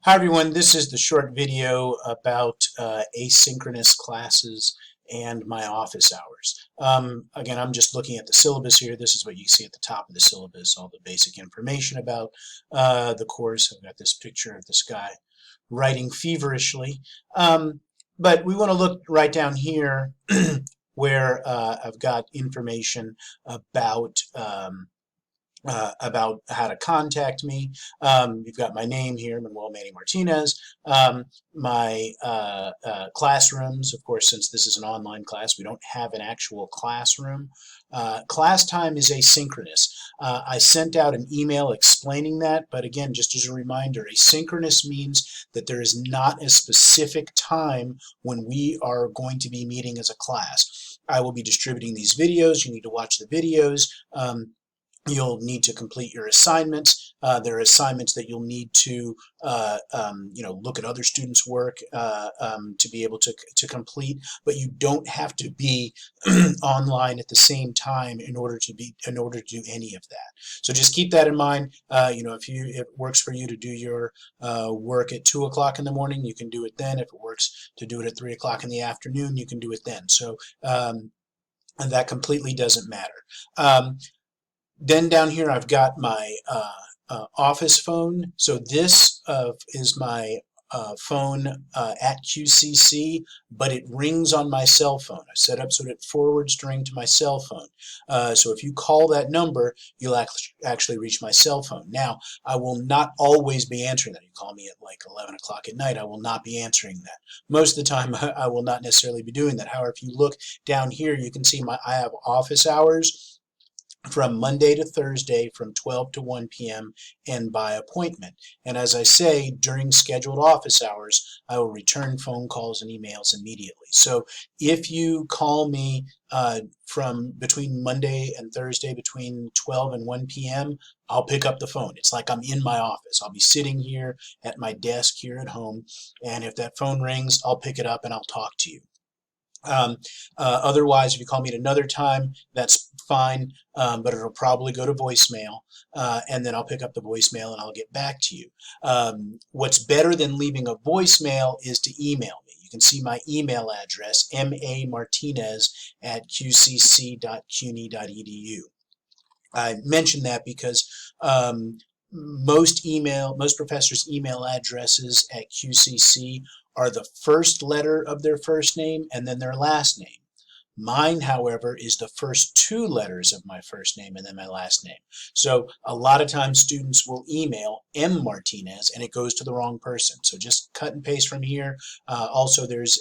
Hi everyone, this is the short video about asynchronous classes and my office hours. Again, I'm just looking at the syllabus here. This is what you see at the top of the syllabus, all the basic information about the course. I've got this picture of this guy writing feverishly. But we want to look right down here where I've got information about how to contact me. You've got my name here, Manuel Manny Martinez. My classrooms, of course, since this is an online class, we don't have an actual classroom. Class time is asynchronous. I sent out an email explaining that, but again, just as a reminder, asynchronous means that there is not a specific time when we are going to be meeting as a class. I will be distributing these videos. You need to watch the videos. You'll need to complete your assignments. There are assignments that you'll need to, look at other students' work to be able to complete. But you don't have to be online at the same time in order to do any of that. So just keep that in mind. If it works for you to do your work at 2 o'clock in the morning, you can do it then. If it works to do it at 3 o'clock in the afternoon, you can do it then. So and that completely doesn't matter. Then down here I've got my office phone. So this is my phone at QCC, but it rings on my cell phone. I set up so that it forwards to ring to my cell phone. So if you call that number, you'll actually reach my cell phone. Now, I will not always be answering that. You call me at like 11 o'clock at night, I will not be answering that. Most of the time, I will not necessarily be doing that. However, if you look down here, you can see I have office hours from Monday to Thursday from 12 to 1 p.m. and by appointment. And as I say, during scheduled office hours, I will return phone calls and emails immediately. So if you call me from between Monday and Thursday between 12 and 1 p.m., I'll pick up the phone. It's like I'm in my office. I'll be sitting here at my desk here at home, and if that phone rings, I'll pick it up and I'll talk to you. Otherwise, if you call me at another time, that's fine, but it'll probably go to voicemail, and then I'll pick up the voicemail and I'll get back to you. What's better than leaving a voicemail is to email me. You can see my email address, mamartinez@qcc.cuny.edu. I mention that because most professors' email addresses at QCC are the first letter of their first name and then their last name. Mine, however, is the first two letters of my first name and then my last name. So a lot of times students will email M. Martinez and it goes to the wrong person. So just cut and paste from here. Also, there's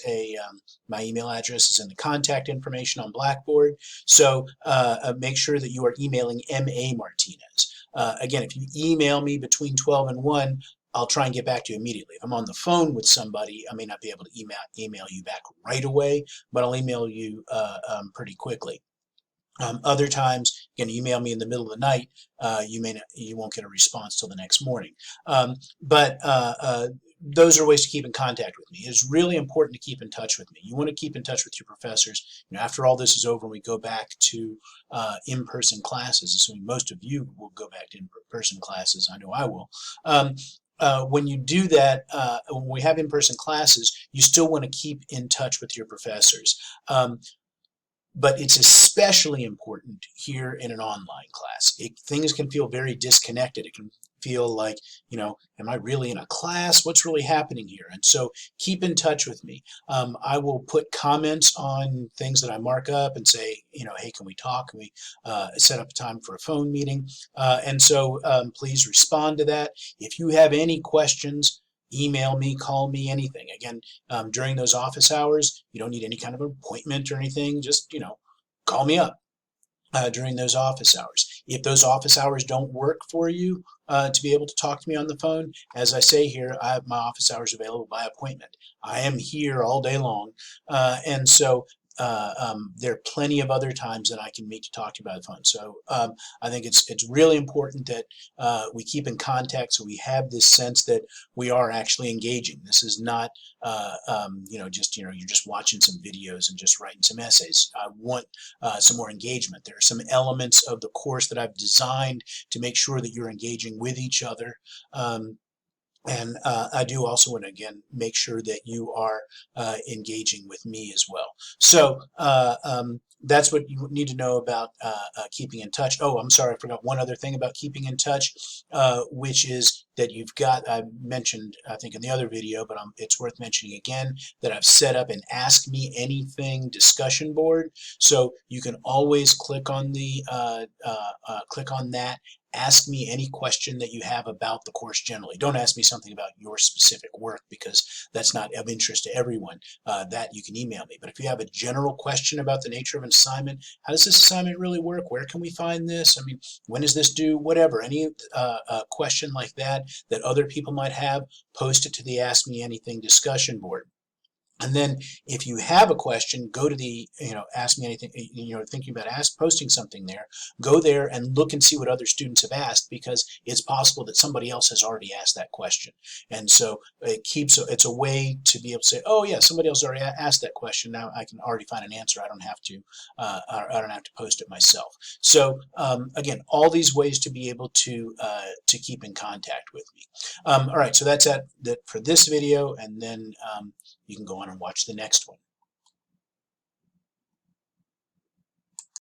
my email address is in the contact information on Blackboard. So make sure that you are emailing M.A. Martinez. Again, if you email me between 12 and 1, I'll try and get back to you immediately. If I'm on the phone with somebody, I may not be able to email you back right away, but I'll email you pretty quickly. Other times, you can email me in the middle of the night. You won't get a response till the next morning. Those are ways to keep in contact with me. It's really important to keep in touch with me. You want to keep in touch with your professors. After all this is over and we go back to in-person classes, assuming most of you will go back to in-person classes, I know I will. When you do that, when we have in-person classes, you still want to keep in touch with your professors. But it's especially important here in an online class. Things can feel very disconnected. It can feel like, am I really in a class? What's really happening here? And so keep in touch with me. I will put comments on things that I mark up and say, hey, can we talk? Can we set up a time for a phone meeting? And so please respond to that. If you have any questions, email me, call me, anything. Again, during those office hours, you don't need any kind of appointment or anything. Just, call me up during those office hours. If those office hours don't work for you to be able to talk to me on the phone, as I say here, I have my office hours available by appointment. I am here all day long. And so there are plenty of other times that I can meet to talk to you by the phone. So I think it's really important that we keep in contact so we have this sense that we are actually engaging. This is not you're just watching some videos and just writing some essays. I want some more engagement. There are some elements of the course that I've designed to make sure that you're engaging with each other. And I do also want to, again, make sure that you are engaging with me as well. So that's what you need to know about keeping in touch. Oh, I'm sorry, I forgot one other thing about keeping in touch, which is that you've got, I mentioned, I think in the other video, but it's worth mentioning again, that I've set up an Ask Me Anything discussion board. So you can always click on click on that. Ask me any question that you have about the course generally. Don't ask me something about your specific work, because that's not of interest to everyone. That you can email me. But if you have a general question about the nature of an assignment, how does this assignment really work? Where can we find this? I mean, when is this due? Whatever. Any question like that that other people might have, post it to the Ask Me Anything discussion board. And then if you have a question, go to the, Ask Me Anything, thinking about posting something there, go there and look and see what other students have asked, because it's possible that somebody else has already asked that question. And so it's a way to be able to say, oh yeah, somebody else already asked that question. Now I can already find an answer. I don't have to post it myself. So again, all these ways to be able to keep in contact with me. All right, so that's that for this video, and then you can go on and watch the next one.